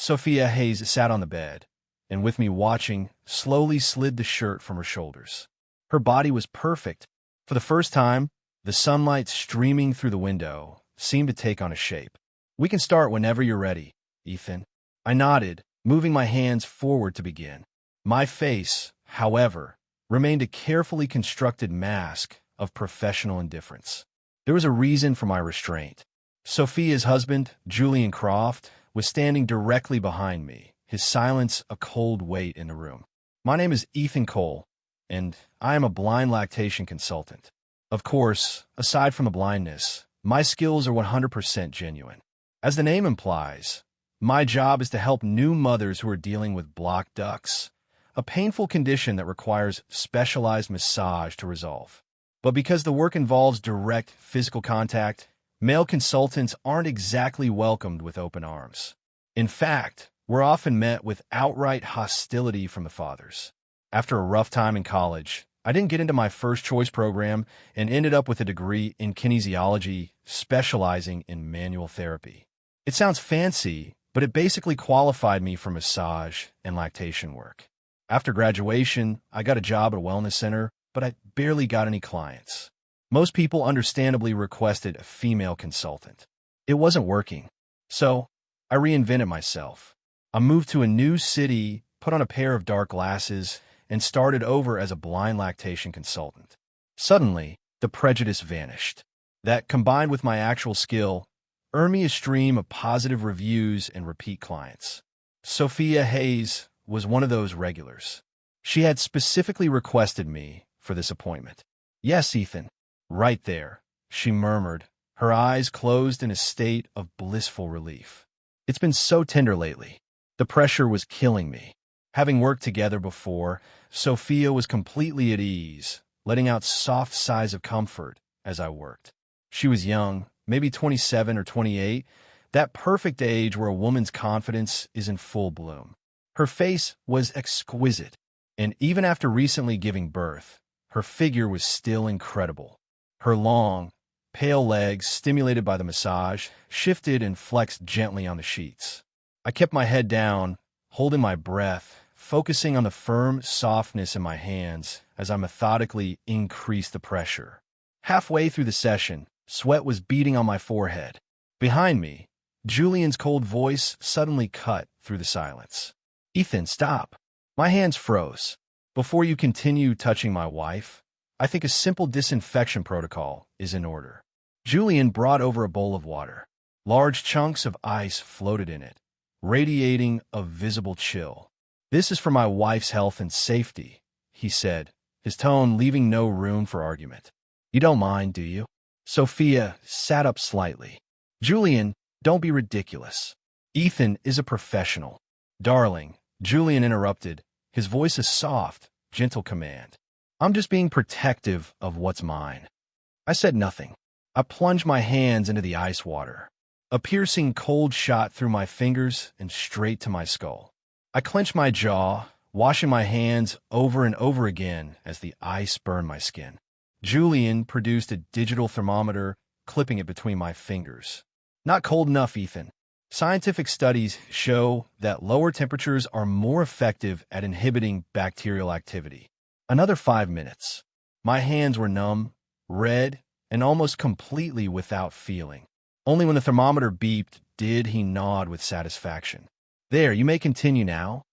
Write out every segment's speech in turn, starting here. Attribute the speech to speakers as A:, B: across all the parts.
A: Sophia Hayes sat on the bed, and with me watching, slowly slid the shirt from her shoulders. Her body was perfect. For the first time, the sunlight streaming through the window seemed to take on a shape. "We can start whenever you're ready, Ethan." I nodded, moving my hands forward to begin. My face, however, remained a carefully constructed mask of professional indifference. There was a reason for my restraint. Sophia's husband, Julian Croft, was standing directly behind me, his silence a cold weight in the room. "My name is Ethan Cole, and I am a blind lactation consultant. Of course, aside from the blindness, my skills are 100% genuine. As the name implies, my job is to help new mothers who are dealing with blocked ducts, a painful condition that requires specialized massage to resolve. But because the work involves direct physical contact, male consultants aren't exactly welcomed with open arms. In fact, we're often met with outright hostility from the fathers. After a rough time in college, I didn't get into my first choice program and ended up with a degree in kinesiology, specializing in manual therapy. It sounds fancy, but it basically qualified me for massage and lactation work. After graduation, I got a job at a wellness center, but I barely got any clients. Most people understandably requested a female consultant. It wasn't working, so I reinvented myself. I moved to a new city, put on a pair of dark glasses, and started over as a blind lactation consultant. Suddenly, the prejudice vanished. That, combined with my actual skill, earned me a stream of positive reviews and repeat clients. Sophia Hayes was one of those regulars. She had specifically requested me for this appointment. "Yes, Ethan, right there," she murmured, her eyes closed in a state of blissful relief. "It's been so tender lately. The pressure was killing me." Having worked together before, Sophia was completely at ease, letting out soft sighs of comfort as I worked. She was young, maybe 27 or 28, that perfect age where a woman's confidence is in full bloom. Her face was exquisite, and even after recently giving birth, her figure was still incredible. Her long, pale legs, stimulated by the massage, shifted and flexed gently on the sheets. I kept my head down, holding my breath, focusing on the firm softness in my hands as I methodically increased the pressure. Halfway through the session, sweat was beading on my forehead. Behind me, Julian's cold voice suddenly cut through the silence. "Ethan, stop." My hands froze. "Before you continue touching my wife, I think a simple disinfection protocol is in order." Julian brought over a bowl of water. Large chunks of ice floated in it, radiating a visible chill. "This is for my wife's health and safety," he said, his tone leaving no room for argument. "You don't mind, do you?" Sophia sat up slightly. "Julian, don't be ridiculous. Ethan is a professional." "Darling," Julian interrupted, his voice a soft, gentle command. "I'm just being protective of what's mine." I said nothing. I plunged my hands into the ice water. A piercing cold shot through my fingers and straight to my skull. I clenched my jaw, washing my hands over and over again as the ice burned my skin. Julian produced a digital thermometer, clipping it between my fingers. "Not cold enough, Ethan. Scientific studies show that lower temperatures are more effective at inhibiting bacterial activity." Another 5 minutes. My hands were numb, red, and almost completely without feeling. Only when the thermometer beeped did he nod with satisfaction. "There, you may continue now.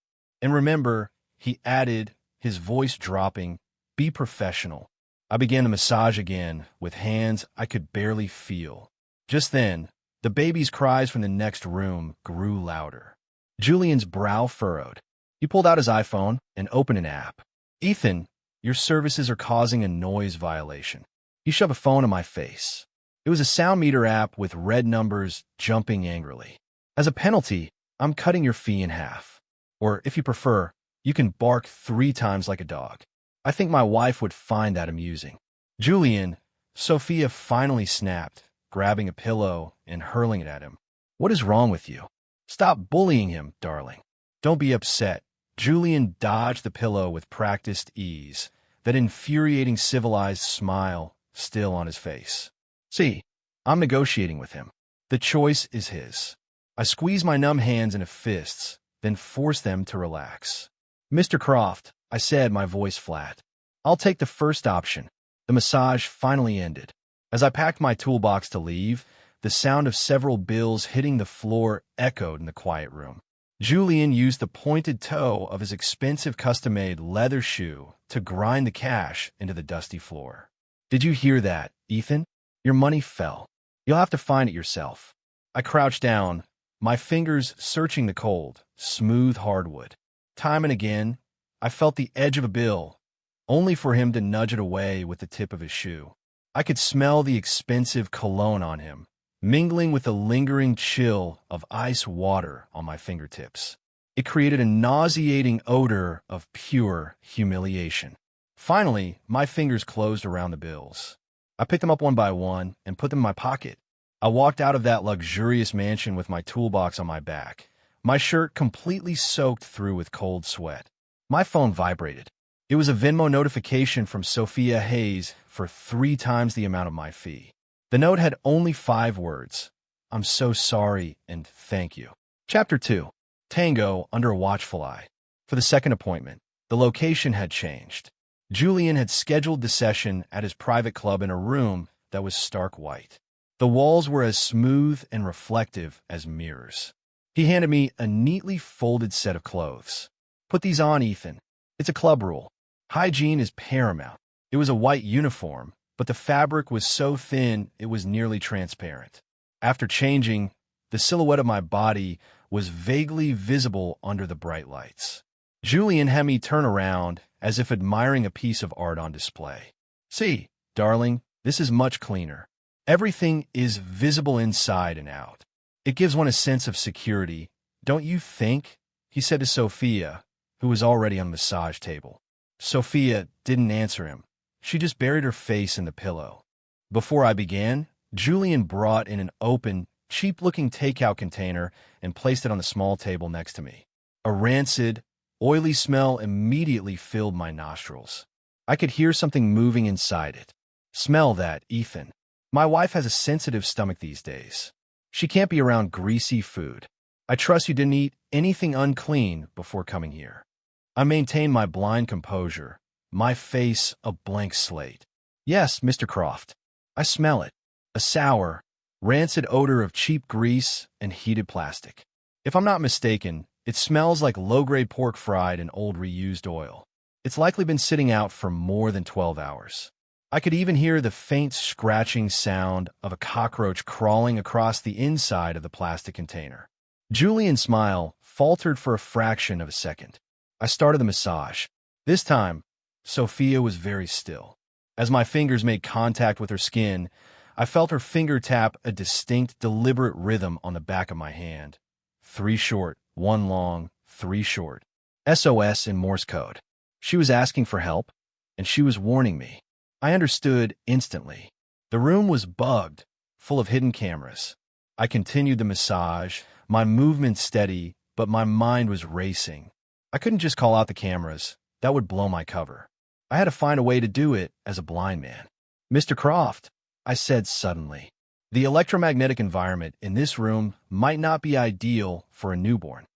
A: And remember," he added, his voice dropping, "be professional." I began the massage again, with hands I could barely feel. Just then, the baby's cries from the next room grew louder. Julian's brow furrowed. He pulled out his iPhone and opened an app. "Ethan, your services are causing a noise violation." He shoved a phone in my face. It was a sound meter app with red numbers jumping angrily. "As a penalty, I'm cutting your fee in half. Or, if you prefer, you can bark 3 times like a dog." I think my wife would find that amusing. "Julian," Sophia finally snapped, grabbing a pillow and hurling it at him. "What is wrong with you? Stop bullying him, darling." "Don't be upset." Julian dodged the pillow with practiced ease, that infuriating civilized smile still on his face. "See, I'm negotiating with him. The choice is his." I squeezed my numb hands into fists, then forced them to relax. "Mr. Croft," I said, my voice flat. "I'll take the first option." The massage finally ended. As I packed my toolbox to leave, the sound of several bills hitting the floor echoed in the quiet room. Julian used the pointed toe of his expensive custom-made leather shoe to grind the cash into the dusty floor. "Did you hear that, Ethan? Your money fell. You'll have to find it yourself." I crouched down, my fingers searching the cold, smooth hardwood. Time and again, I felt the edge of a bill, only for him to nudge it away with the tip of his shoe. I could smell the expensive cologne on him, mingling with the lingering chill of ice water on my fingertips. It created a nauseating odor of pure humiliation. Finally, my fingers closed around the bills. I picked them up one by one and put them in my pocket. I walked out of that luxurious mansion with my toolbox on my back, my shirt completely soaked through with cold sweat. My phone vibrated. It was a Venmo notification from Sophia Hayes for 3 times the amount of my fee. The note had only 5 words: "I'm so sorry and thank you." Chapter 2. Tango Under a Watchful Eye. For the second appointment, the location had changed. Julian had scheduled the session at his private club in a room that was stark white. The walls were as smooth and reflective as mirrors. He handed me a neatly folded set of clothes. "Put these on, Ethan. It's a club rule. Hygiene is paramount." It was a white uniform, but the fabric was so thin it was nearly transparent. After changing, the silhouette of my body was vaguely visible under the bright lights. Julian had me turn around as if admiring a piece of art on display. "See, darling, this is much cleaner. Everything is visible inside and out. It gives one a sense of security, don't you think?" he said to Sophia, who was already on the massage table. Sophia didn't answer him. She just buried her face in the pillow. Before I began, Julian brought in an open, cheap-looking takeout container and placed it on the small table next to me. A rancid, oily smell immediately filled my nostrils. I could hear something moving inside it. "Smell that, Ethan. My wife has a sensitive stomach these days. She can't be around greasy food. I trust you didn't eat anything unclean before coming here." I maintained my blind composure, my face a blank slate. "Yes, Mr. Croft. I smell it. A sour, rancid odor of cheap grease and heated plastic. If I'm not mistaken, it smells like low-grade pork fried in old reused oil. It's likely been sitting out for more than 12 hours. I could even hear the faint scratching sound of a cockroach crawling across the inside of the plastic container." Julian's smile faltered for a fraction of a second. I started the massage. This time, Sophia was very still. As my fingers made contact with her skin, I felt her finger tap a distinct, deliberate rhythm on the back of my hand. 3 short, 1 long, 3 short. SOS in Morse code. She was asking for help, and she was warning me. I understood instantly. The room was bugged, full of hidden cameras. I continued the massage, my movements steady, but my mind was racing. I couldn't just call out the cameras. That would blow my cover. I had to find a way to do it as a blind man. "Mr. Croft," I said suddenly, "the electromagnetic environment in this room might not be ideal for a newborn."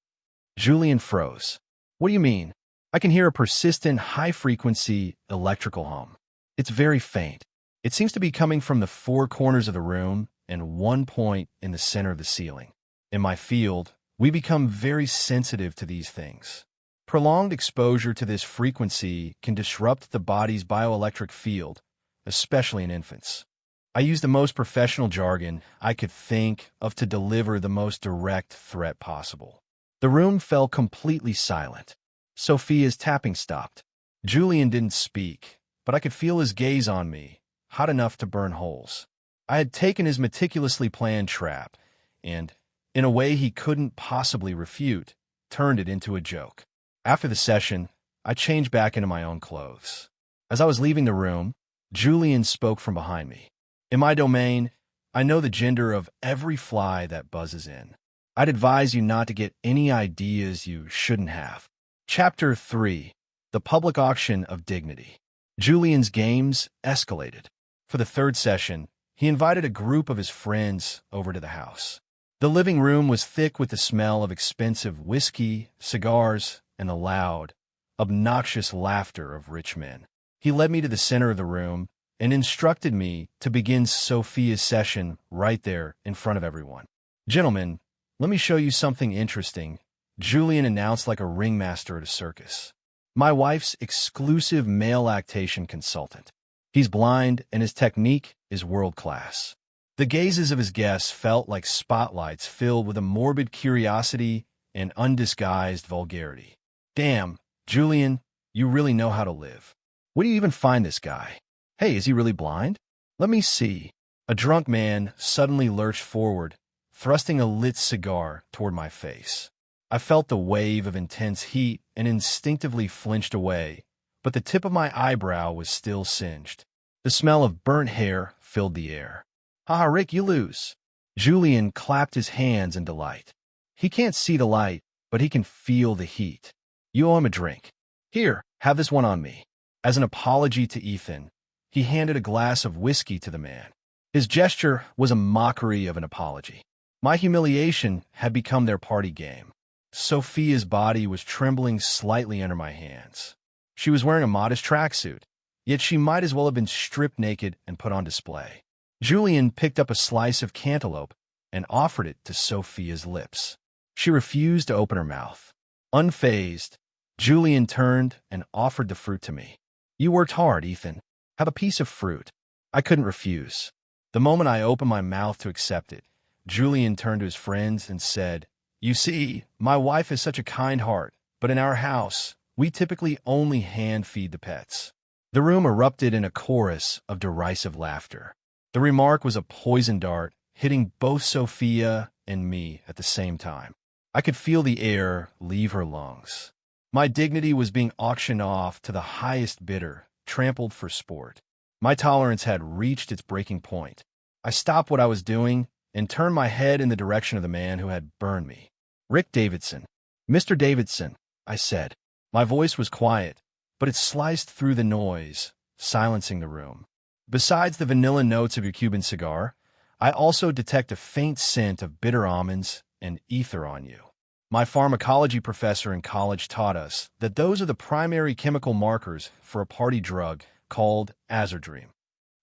A: Julian froze. "What do you mean?" "I can hear a persistent, high-frequency electrical hum. It's very faint. It seems to be coming from the 4 corners of the room and 1 point in the center of the ceiling. In my field, we become very sensitive to these things. Prolonged exposure to this frequency can disrupt the body's bioelectric field, especially in infants." I used the most professional jargon I could think of to deliver the most direct threat possible. The room fell completely silent. Sophia's tapping stopped. Julian didn't speak, but I could feel his gaze on me, hot enough to burn holes. I had taken his meticulously planned trap and, in a way he couldn't possibly refute, turned it into a joke. After the session, I changed back into my own clothes. As I was leaving the room, Julian spoke from behind me. "In my domain, I know the gender of every fly that buzzes in. I'd advise you not to get any ideas you shouldn't have." Chapter 3. The Public Auction of Dignity. Julian's games escalated. For the 3rd session, he invited a group of his friends over to the house. The living room was thick with the smell of expensive whiskey, cigars, and the loud, obnoxious laughter of rich men. He led me to the center of the room and instructed me to begin Sophia's session right there in front of everyone. "Gentlemen, let me show you something interesting," Julian announced like a ringmaster at a circus. "My wife's exclusive male lactation consultant. He's blind, and his technique is world-class." The gazes of his guests felt like spotlights filled with a morbid curiosity and undisguised vulgarity. "Damn, Julian, you really know how to live. Where do you even find this guy? Hey, is he really blind? Let me see." A drunk man suddenly lurched forward, thrusting a lit cigar toward my face. I felt the wave of intense heat and instinctively flinched away, but the tip of my eyebrow was still singed. The smell of burnt hair filled the air. "Haha, Rick, you lose." Julian clapped his hands in delight. "He can't see the light, but he can feel the heat. You owe him a drink. Here, have this one on me." As an apology to Ethan, he handed a glass of whiskey to the man. His gesture was a mockery of an apology. My humiliation had become their party game. Sophia's body was trembling slightly under my hands. She was wearing a modest tracksuit, yet she might as well have been stripped naked and put on display. Julian picked up a slice of cantaloupe and offered it to Sophia's lips. She refused to open her mouth. Unfazed, Julian turned and offered the fruit to me. "You worked hard, Ethan. Have a piece of fruit." I couldn't refuse. The moment I opened my mouth to accept it, Julian turned to his friends and said, "You see, my wife has such a kind heart, but in our house, we typically only hand-feed the pets." The room erupted in a chorus of derisive laughter. The remark was a poison dart, hitting both Sophia and me at the same time. I could feel the air leave her lungs. My dignity was being auctioned off to the highest bidder, trampled for sport. My tolerance had reached its breaking point. I stopped what I was doing and turned my head in the direction of the man who had burned me. "Rick Davidson." "Mr. Davidson," I said. My voice was quiet, but it sliced through the noise, silencing the room. "Besides the vanilla notes of your Cuban cigar, I also detect a faint scent of bitter almonds and ether on you. My pharmacology professor in college taught us that those are the primary chemical markers for a party drug called azodrime."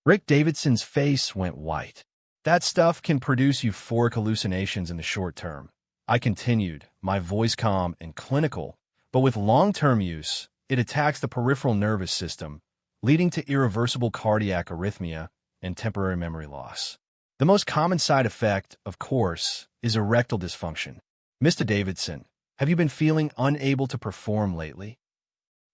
A: Rick Davidson's face went white. "That stuff can produce euphoric hallucinations in the short term," I continued, my voice calm and clinical, "but with long-term use, it attacks the peripheral nervous system, leading to irreversible cardiac arrhythmia and temporary memory loss. The most common side effect, of course, is erectile dysfunction. Mr. Davidson, have you been feeling unable to perform lately?"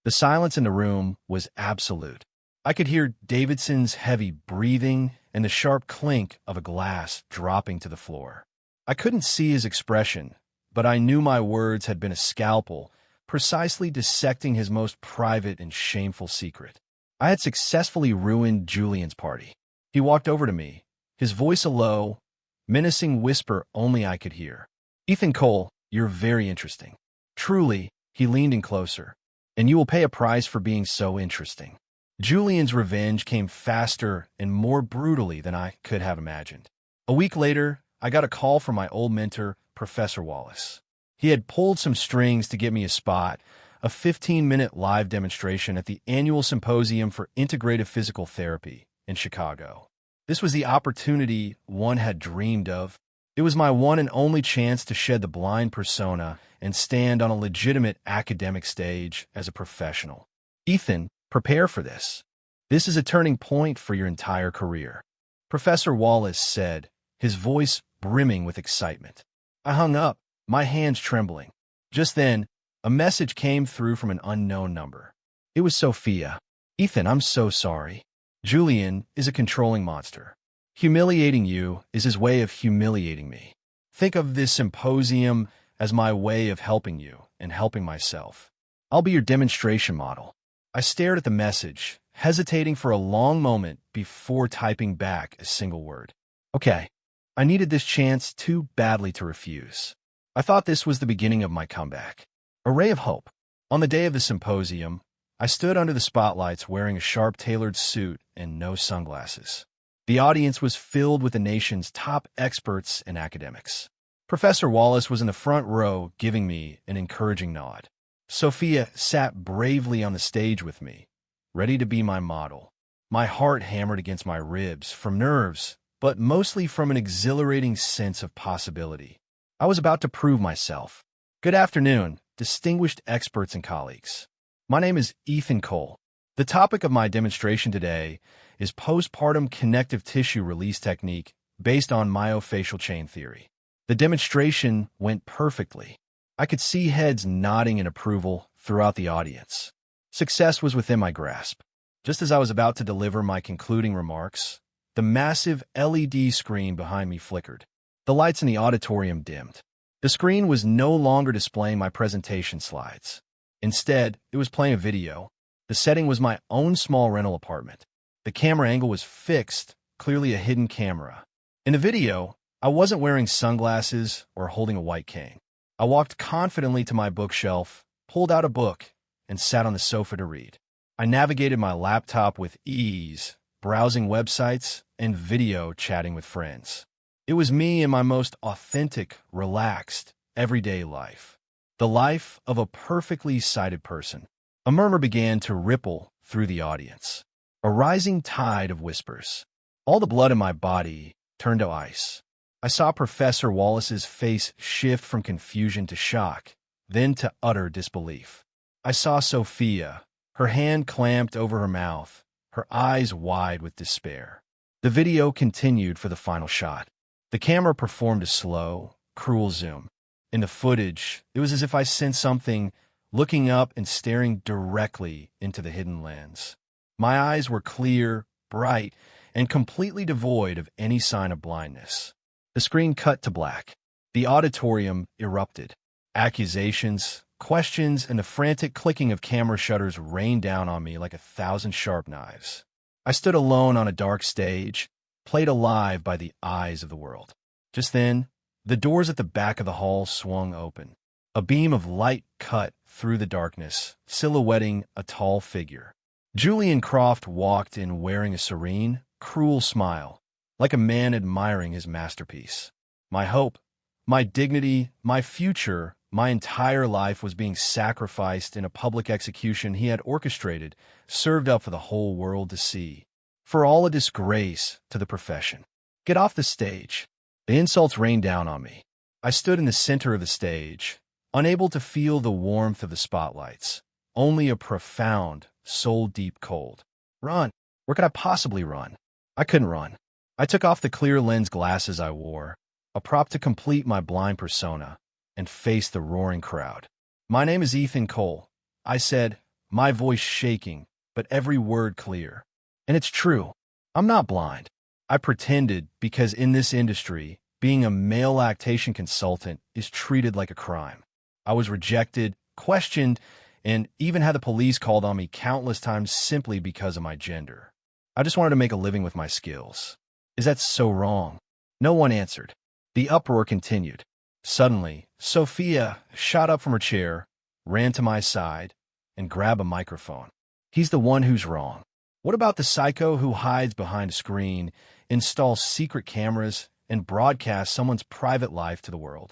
A: The silence in the room was absolute. I could hear Davidson's heavy breathing and the sharp clink of a glass dropping to the floor. I couldn't see his expression, but I knew my words had been a scalpel, precisely dissecting his most private and shameful secret. I had successfully ruined Julian's party. He walked over to me, his voice a low, menacing whisper only I could hear. "Ethan Cole, you're very interesting. Truly," he leaned in closer, "and you will pay a price for being so interesting." Julian's revenge came faster and more brutally than I could have imagined. A week later, I got a call from my old mentor, Professor Wallace. He had pulled some strings to get me a spot, a 15-minute live demonstration at the annual Symposium for Integrative Physical Therapy in Chicago. This was the opportunity one had dreamed of. It was my one and only chance to shed the blind persona and stand on a legitimate academic stage as a professional. "Ethan, prepare for this. This is a turning point for your entire career," Professor Wallace said, his voice brimming with excitement. I hung up, my hands trembling. Just then, a message came through from an unknown number. It was Sophia. "Ethan, I'm so sorry. Julian is a controlling monster. Humiliating you is his way of humiliating me. Think of this symposium as my way of helping you and helping myself. I'll be your demonstration model." I stared at the message, hesitating for a long moment before typing back a single word. Okay, I needed this chance too badly to refuse. I thought this was the beginning of my comeback. A ray of hope. On the day of the symposium, I stood under the spotlights wearing a sharp-tailored suit and no sunglasses. The audience was filled with the nation's top experts and academics. Professor Wallace was in the front row, giving me an encouraging nod. Sophia sat bravely on the stage with me, ready to be my model. My heart hammered against my ribs from nerves, but mostly from an exhilarating sense of possibility. I was about to prove myself. Good afternoon, distinguished experts and colleagues. My name is Ethan Cole. The topic of my demonstration today is postpartum connective tissue release technique based on myofascial chain theory. The demonstration went perfectly. I could see heads nodding in approval throughout the audience. Success was within my grasp. Just as I was about to deliver my concluding remarks, the massive LED screen behind me flickered. The lights in the auditorium dimmed. The screen was no longer displaying my presentation slides. Instead, it was playing a video. The setting was my own small rental apartment. The camera angle was fixed, clearly a hidden camera. In the video, I wasn't wearing sunglasses or holding a white cane. I walked confidently to my bookshelf, pulled out a book, and sat on the sofa to read. I navigated my laptop with ease, browsing websites and video chatting with friends. It was me in my most authentic, relaxed, everyday life. The life of a perfectly sighted person. A murmur began to ripple through the audience. A rising tide of whispers. All the blood in my body turned to ice. I saw Professor Wallace's face shift from confusion to shock, then to utter disbelief. I saw Sophia, her hand clamped over her mouth, her eyes wide with despair. The video continued for the final shot. The camera performed a slow, cruel zoom. In the footage, it was as if I sensed something, looking up and staring directly into the hidden lens. My eyes were clear, bright, and completely devoid of any sign of blindness. The screen cut to black. The auditorium erupted. Accusations, questions, and the frantic clicking of camera shutters rained down on me like 1,000 sharp knives. I stood alone on a dark stage, played alive by the eyes of the world. Just then, the doors at the back of the hall swung open. A beam of light cut through the darkness, silhouetting a tall figure. Julian Croft walked in wearing a serene, cruel smile, like a man admiring his masterpiece. My hope, my dignity, my future, my entire life was being sacrificed in a public execution he had orchestrated, served up for the whole world to see. For all a disgrace to the profession. Get off the stage. The insults rained down on me. I stood in the center of the stage, unable to feel the warmth of the spotlights, only a profound, soul-deep cold. Run. Where could I possibly run? I couldn't run. I took off the clear lens glasses I wore, a prop to complete my blind persona, and faced the roaring crowd. My name is Ethan Cole, I said, my voice shaking, but every word clear. And it's true. I'm not blind. I pretended because in this industry, being a male lactation consultant is treated like a crime. I was rejected, questioned, and even had the police called on me countless times simply because of my gender. I just wanted to make a living with my skills. Is that so wrong? No one answered. The uproar continued. Suddenly, Sophia shot up from her chair, ran to my side, and grabbed a microphone. He's the one who's wrong. What about the psycho who hides behind a screen, installs secret cameras, and broadcasts someone's private life to the world?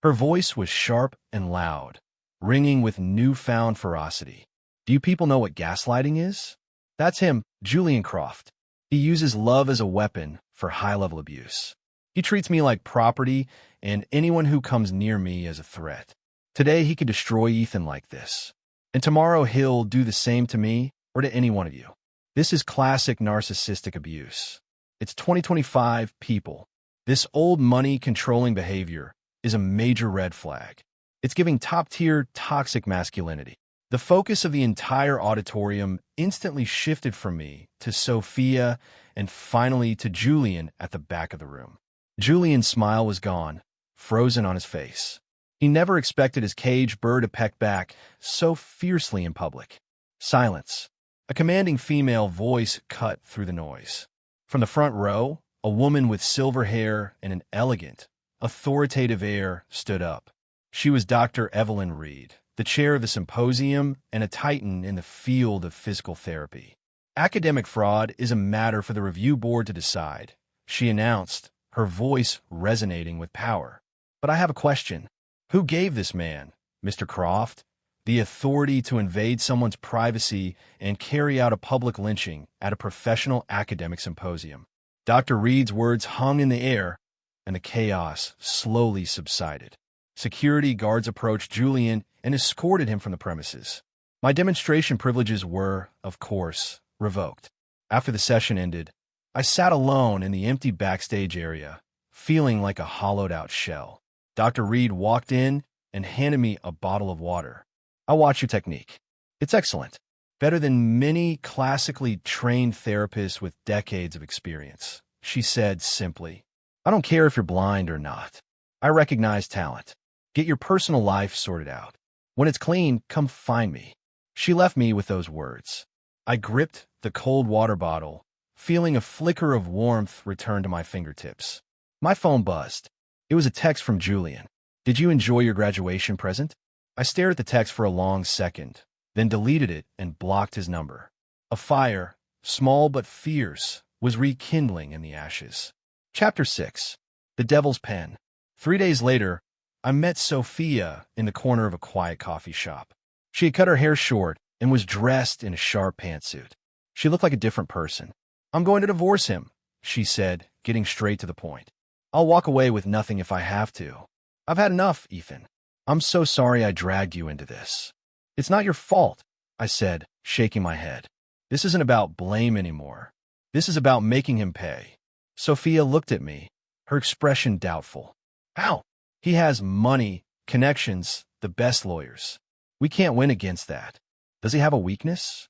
A: Her voice was sharp and loud, ringing with newfound ferocity. Do you people know what gaslighting is? That's him, Julian Croft. He uses love as a weapon for high-level abuse. He treats me like property and anyone who comes near me as a threat. Today he could destroy Ethan like this. And tomorrow he'll do the same to me or to any one of you. This is classic narcissistic abuse. It's 2025, people. This old money-controlling behavior is a major red flag. It's giving top-tier toxic masculinity. The focus of the entire auditorium instantly shifted from me to Sophia and finally to Julian at the back of the room. Julian's smile was gone, frozen on his face. He never expected his caged bird to peck back so fiercely in public. Silence. A commanding female voice cut through the noise. From the front row, a woman with silver hair and an elegant, authoritative air stood up. She was Dr. Evelyn Reed, the chair of the symposium and a titan in the field of physical therapy. Academic fraud is a matter for the review board to decide, she announced, her voice resonating with power. But I have a question. Who gave this man, Mr. Croft, the authority to invade someone's privacy and carry out a public lynching at a professional academic symposium? Dr. Reed's words hung in the air, and the chaos slowly subsided. Security guards approached Julian and escorted him from the premises. My demonstration privileges were, of course, revoked. After the session ended, I sat alone in the empty backstage area, feeling like a hollowed-out shell. Dr. Reed walked in and handed me a bottle of water. "I watch your technique. It's excellent. Better than many classically trained therapists with decades of experience," she said simply. "I don't care if you're blind or not. I recognize talent. Get your personal life sorted out. When it's clean, come find me." She left me with those words. I gripped the cold water bottle, feeling a flicker of warmth return to my fingertips. My phone buzzed. It was a text from Julian. "Did you enjoy your graduation present?" I stared at the text for a long second, then deleted it and blocked his number. A fire, small but fierce, was rekindling in the ashes. Chapter 6. The Devil's Pen. 3 days later, I met Sophia in the corner of a quiet coffee shop. She had cut her hair short and was dressed in a sharp pantsuit. She looked like a different person. "I'm going to divorce him," she said, getting straight to the point. "I'll walk away with nothing if I have to. I've had enough, Ethan. I'm so sorry I dragged you into this." "It's not your fault," I said, shaking my head. "This isn't about blame anymore. This is about making him pay." Sophia looked at me, her expression doubtful. "How? He has money, connections, the best lawyers. We can't win against that. Does he have a weakness?"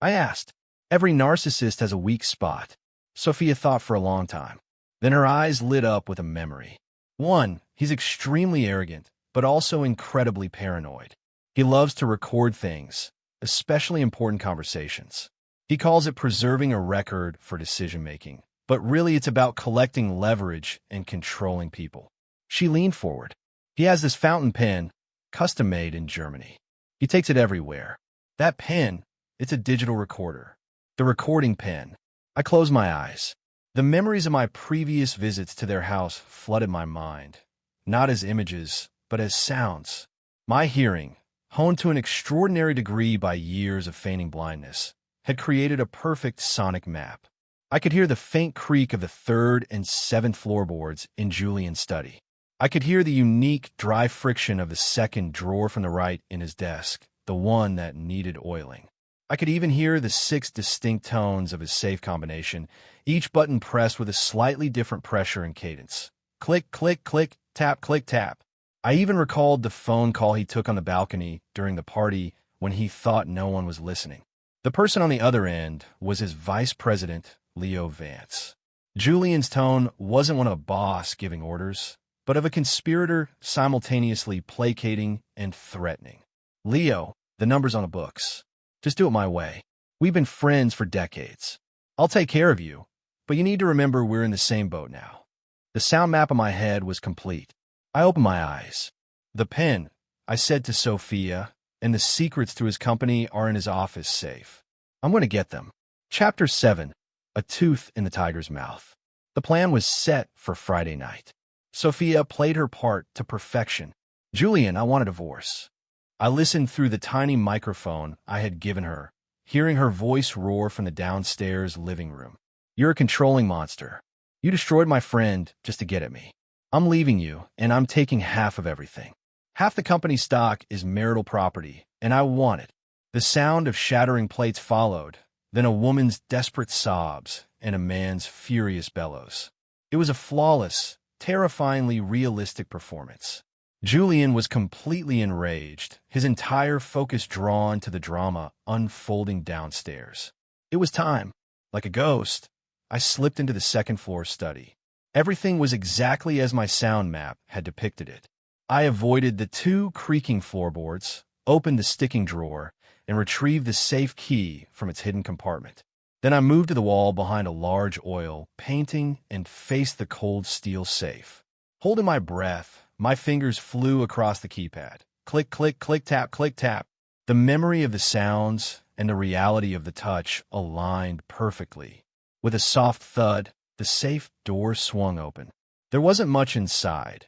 A: I asked. "Every narcissist has a weak spot." Sophia thought for a long time. Then her eyes lit up with a memory. "One, he's extremely arrogant, but also incredibly paranoid. He loves to record things, especially important conversations. He calls it preserving a record for decision-making, but really it's about collecting leverage and controlling people." She leaned forward. "He has this fountain pen, custom-made in Germany. He takes it everywhere. That pen, it's a digital recorder. The recording pen." I closed my eyes. The memories of my previous visits to their house flooded my mind, not as images, but as sounds. My hearing, honed to an extraordinary degree by years of feigning blindness, had created a perfect sonic map. I could hear the faint creak of the 3rd and 7th floorboards in Julian's study. I could hear the unique, dry friction of the 2nd drawer from the right in his desk, the one that needed oiling. I could even hear the 6 distinct tones of his safe combination, each button pressed with a slightly different pressure and cadence. Click, click, click, tap, click, tap. I even recalled the phone call he took on the balcony during the party when he thought no one was listening. The person on the other end was his vice president, Leo Vance. Julian's tone wasn't one of a boss giving orders, but of a conspirator simultaneously placating and threatening. "Leo, the number's on the books. Just do it my way. We've been friends for decades. I'll take care of you, but you need to remember we're in the same boat now." The sound map in my head was complete. I opened my eyes. "The pen," I said to Sophia, "and the secrets to his company are in his office safe. I'm going to get them." Chapter 7. A Tooth in the Tiger's Mouth. The plan was set for Friday night. Sophia played her part to perfection. "Julian, I want a divorce." I listened through the tiny microphone I had given her, hearing her voice roar from the downstairs living room. "You're a controlling monster. You destroyed my friend just to get at me. I'm leaving you, and I'm taking half of everything. Half the company's stock is marital property, and I want it." The sound of shattering plates followed, then a woman's desperate sobs and a man's furious bellows. It was a flawless, terrifyingly realistic performance. Julian was completely enraged, his entire focus drawn to the drama unfolding downstairs. It was time. Like a ghost, I slipped into the 2nd floor study. Everything was exactly as my sound map had depicted it. I avoided the 2 creaking floorboards, opened the sticking drawer, and retrieved the safe key from its hidden compartment. Then I moved to the wall behind a large oil painting and faced the cold steel safe. Holding my breath, my fingers flew across the keypad. Click, click, click, tap, click, tap. The memory of the sounds and the reality of the touch aligned perfectly. With a soft thud, the safe door swung open. There wasn't much inside.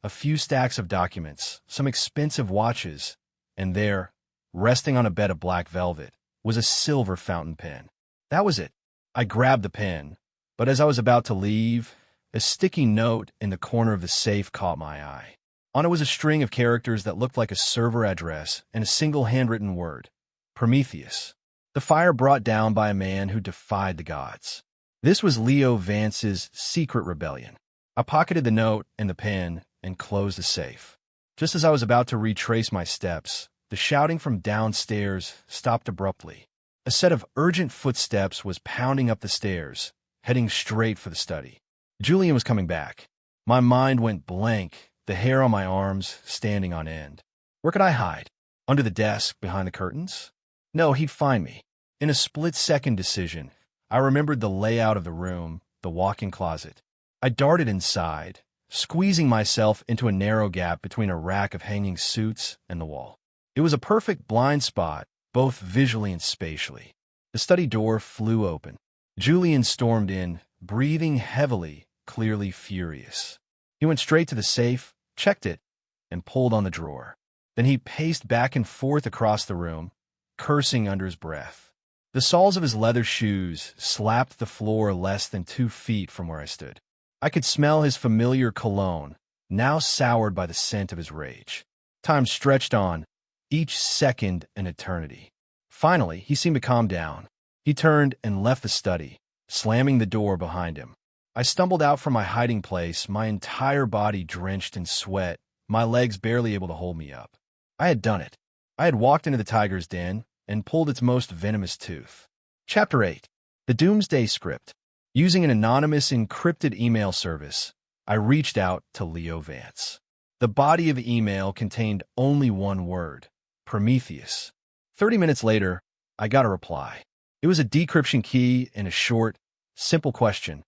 A: a few stacks of documents, some expensive watches, and there, resting on a bed of black velvet, was a silver fountain pen. That was it. I grabbed the pen, but as I was about to leave, a sticky note in the corner of the safe caught my eye. On it was a string of characters that looked like a server address and a single handwritten word: Prometheus. The fire brought down by a man who defied the gods. This was Leo Vance's secret rebellion. I pocketed the note and the pen and closed the safe. Just as I was about to retrace my steps, the shouting from downstairs stopped abruptly. A set of urgent footsteps was pounding up the stairs, heading straight for the study. Julian was coming back. My mind went blank, the hair on my arms standing on end. Where could I hide? Under the desk, behind the curtains? No, he'd find me. In a split-second decision, I remembered the layout of the room, the walk-in closet. I darted inside, squeezing myself into a narrow gap between a rack of hanging suits and the wall. It was a perfect blind spot, both visually and spatially. The study door flew open. Julian stormed in, breathing heavily, clearly furious. He went straight to the safe, checked it, and pulled on the drawer. Then he paced back and forth across the room, cursing under his breath. The soles of his leather shoes slapped the floor less than 2 feet from where I stood. I could smell his familiar cologne, now soured by the scent of his rage. Time stretched on, each second an eternity. Finally, he seemed to calm down. He turned and left the study, slamming the door behind him. I stumbled out from my hiding place, my entire body drenched in sweat, my legs barely able to hold me up. I had done it. I had walked into the tiger's den and pulled its most venomous tooth. Chapter 8. The Doomsday Script. Using an anonymous encrypted email service, I reached out to Leo Vance. The body of the email contained only one word: Prometheus. 30 minutes later, I got a reply. It was a decryption key and a short, simple question.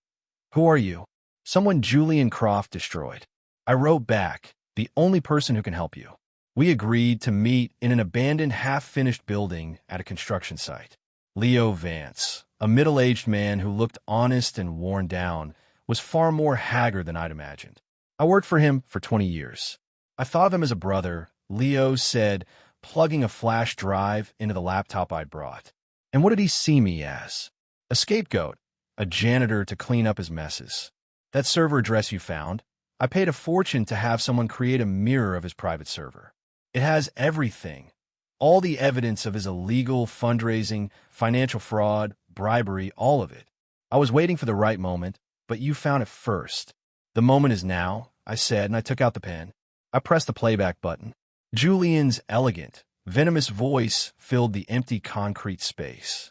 A: Who are you? Someone Julian Croft destroyed. I wrote back, the only person who can help you. We agreed to meet in an abandoned half-finished building at a construction site. Leo Vance, a middle-aged man who looked honest and worn down, was far more haggard than I'd imagined. I worked for him for 20 years. I thought of him as a brother, Leo said, plugging a flash drive into the laptop I'd brought. And what did he see me as? A scapegoat, a janitor to clean up his messes. That server address you found, I paid a fortune to have someone create a mirror of his private server. It has everything. All the evidence of his illegal fundraising, financial fraud, bribery, all of it. I was waiting for the right moment, but you found it first. The moment is now, I said, and I took out the pen. I pressed the playback button. Julian's elegant, venomous voice filled the empty concrete space.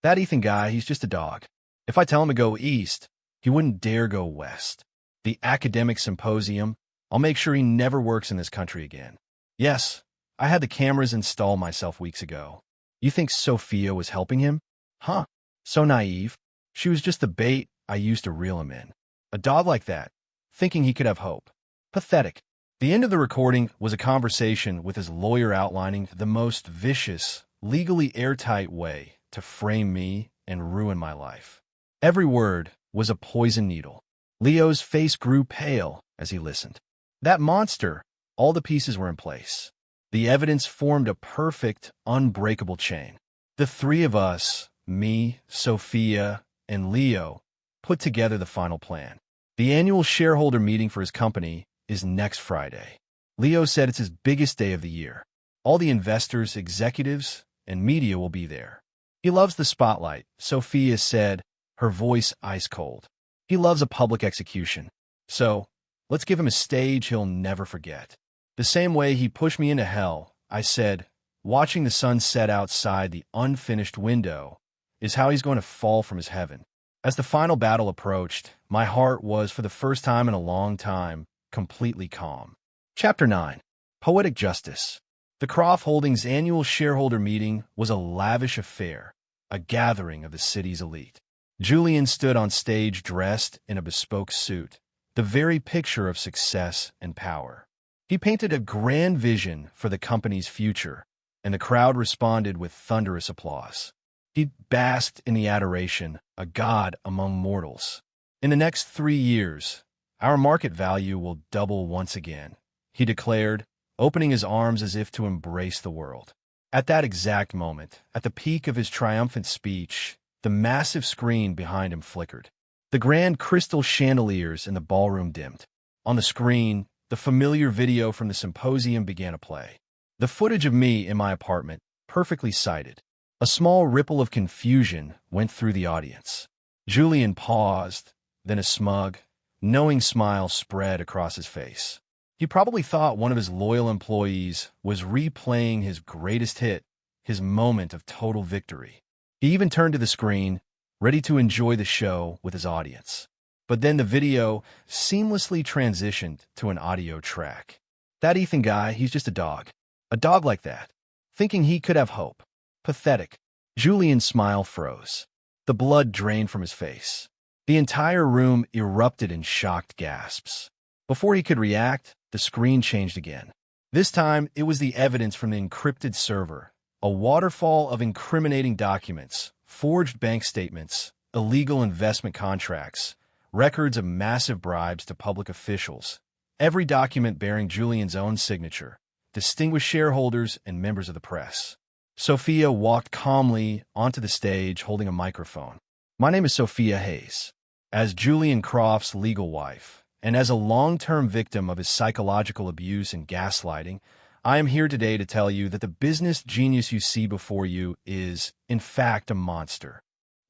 A: That Ethan guy, he's just a dog. If I tell him to go east, he wouldn't dare go west. The academic symposium, I'll make sure he never works in this country again. Yes, I had the cameras installed myself weeks ago. You think Sophia was helping him? Huh, so naive. She was just the bait I used to reel him in. A dog like that, thinking he could have hope. Pathetic. The end of the recording was a conversation with his lawyer outlining the most vicious, legally airtight way to frame me and ruin my life. Every word was a poison needle. Leo's face grew pale as he listened. That monster, all the pieces were in place. The evidence formed a perfect, unbreakable chain. The three of us, me, Sophia, and Leo, put together the final plan. The annual shareholder meeting for his company is next Friday. Leo said it's his biggest day of the year. All the investors, executives, and media will be there. He loves the spotlight, Sophia said, her voice ice cold. He loves a public execution. So, let's give him a stage he'll never forget. The same way he pushed me into hell, I said, watching the sun set outside the unfinished window, is how he's going to fall from his heaven. As the final battle approached, my heart was, for the first time in a long time, completely calm. Chapter 9. Poetic Justice. The Croft Holdings annual shareholder meeting was a lavish affair, a gathering of the city's elite. Julian stood on stage dressed in a bespoke suit, the very picture of success and power. He painted a grand vision for the company's future, and the crowd responded with thunderous applause. He basked in the adoration, a god among mortals. In the next 3 years, Our market value will double once again, he declared, opening his arms as if to embrace the world. At that exact moment, at the peak of his triumphant speech, the massive screen behind him flickered. The grand crystal chandeliers in the ballroom dimmed. On the screen, the familiar video from the symposium began to play. The footage of me in my apartment, perfectly sighted. A small ripple of confusion went through the audience. Julian paused, then a smug, knowing smile spread across his face. He probably thought one of his loyal employees was replaying his greatest hit, his moment of total victory. He even turned to the screen, ready to enjoy the show with his audience. But then the video seamlessly transitioned to an audio track. That Ethan guy, he's just a dog. A dog like that. Thinking he could have hope. Pathetic. Julian's smile froze. The blood drained from his face. The entire room erupted in shocked gasps. Before he could react, the screen changed again. This time, it was the evidence from the encrypted server. A waterfall of incriminating documents, forged bank statements, illegal investment contracts, records of massive bribes to public officials. Every document bearing Julian's own signature, distinguished shareholders and members of the press. Sophia walked calmly onto the stage holding a microphone. My name is Sophia Hayes. As Julian Croft's legal wife, and as a long-term victim of his psychological abuse and gaslighting, I am here today to tell you that the business genius you see before you is, in fact, a monster.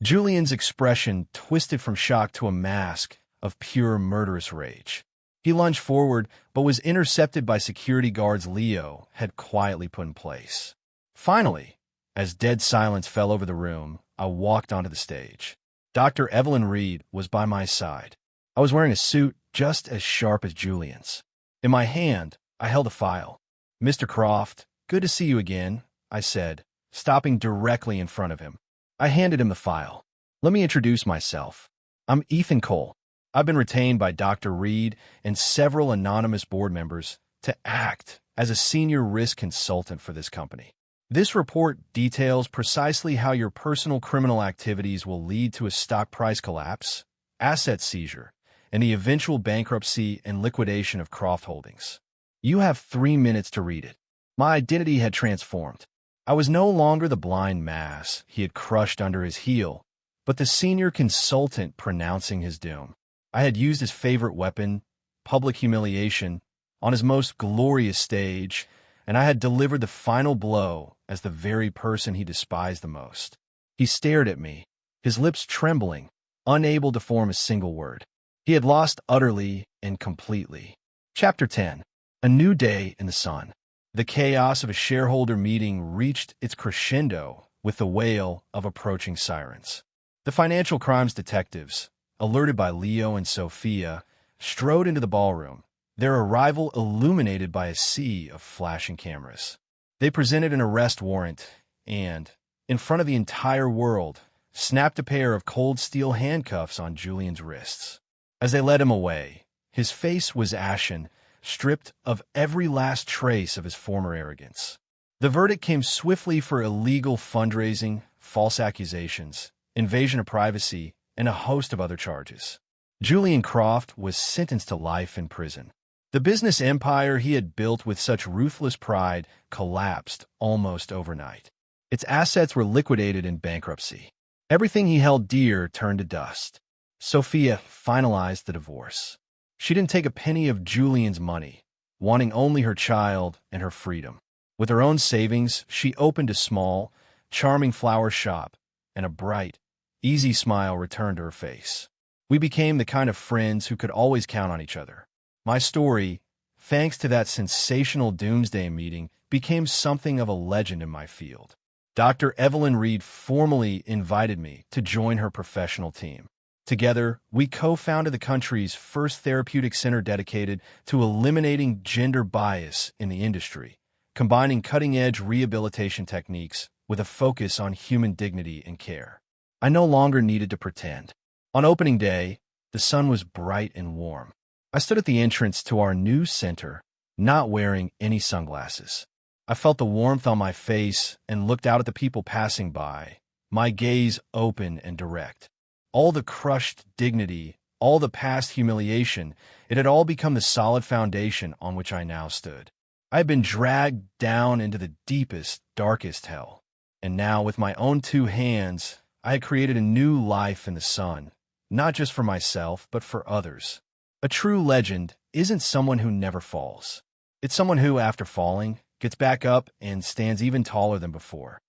A: Julian's expression twisted from shock to a mask of pure murderous rage. He lunged forward, but was intercepted by security guards Leo had quietly put in place. Finally, as dead silence fell over the room, I walked onto the stage. Dr. Evelyn Reed was by my side. I was wearing a suit just as sharp as Julian's. In my hand, I held a file. "Mr. Croft, good to see you again," I said, stopping directly in front of him. I handed him the file. "Let me introduce myself. I'm Ethan Cole. I've been retained by Dr. Reed and several anonymous board members to act as a senior risk consultant for this company. This report details precisely how your personal criminal activities will lead to a stock price collapse, asset seizure, and the eventual bankruptcy and liquidation of Croft Holdings. You have 3 minutes to read it." My identity had transformed. I was no longer the blind mass he had crushed under his heel, but the senior consultant pronouncing his doom. I had used his favorite weapon, public humiliation, on his most glorious stage, and I had delivered the final blow as the very person he despised the most. He stared at me, his lips trembling, unable to form a single word. He had lost utterly and completely. Chapter 10. A New Day in the Sun. The chaos of a shareholder meeting reached its crescendo with the wail of approaching sirens. The financial crimes detectives, alerted by Leo and Sophia, strode into the ballroom, their arrival illuminated by a sea of flashing cameras. They presented an arrest warrant and, in front of the entire world, snapped a pair of cold steel handcuffs on Julian's wrists. As they led him away, his face was ashen, stripped of every last trace of his former arrogance. The verdict came swiftly for illegal fundraising, false accusations, invasion of privacy, and a host of other charges. Julian Croft was sentenced to life in prison. The business empire he had built with such ruthless pride collapsed almost overnight. Its assets were liquidated in bankruptcy. Everything he held dear turned to dust. Sophia finalized the divorce. She didn't take a penny of Julian's money, wanting only her child and her freedom. With her own savings, she opened a small, charming flower shop, and a bright, easy smile returned to her face. We became the kind of friends who could always count on each other. My story, thanks to that sensational doomsday meeting, became something of a legend in my field. Dr. Evelyn Reed formally invited me to join her professional team. Together, we co-founded the country's first therapeutic center dedicated to eliminating gender bias in the industry, combining cutting-edge rehabilitation techniques with a focus on human dignity and care. I no longer needed to pretend. On opening day, the sun was bright and warm. I stood at the entrance to our new center, not wearing any sunglasses. I felt the warmth on my face and looked out at the people passing by, my gaze open and direct. All the crushed dignity All the past humiliation, it had all become the solid foundation on which I now stood. I had been dragged down into the deepest, darkest hell. And now, with my own two hands, I had created a new life in the sun, not just for myself, but for others. A true legend isn't someone who never falls. It's someone who, after falling, gets back up and stands even taller than before.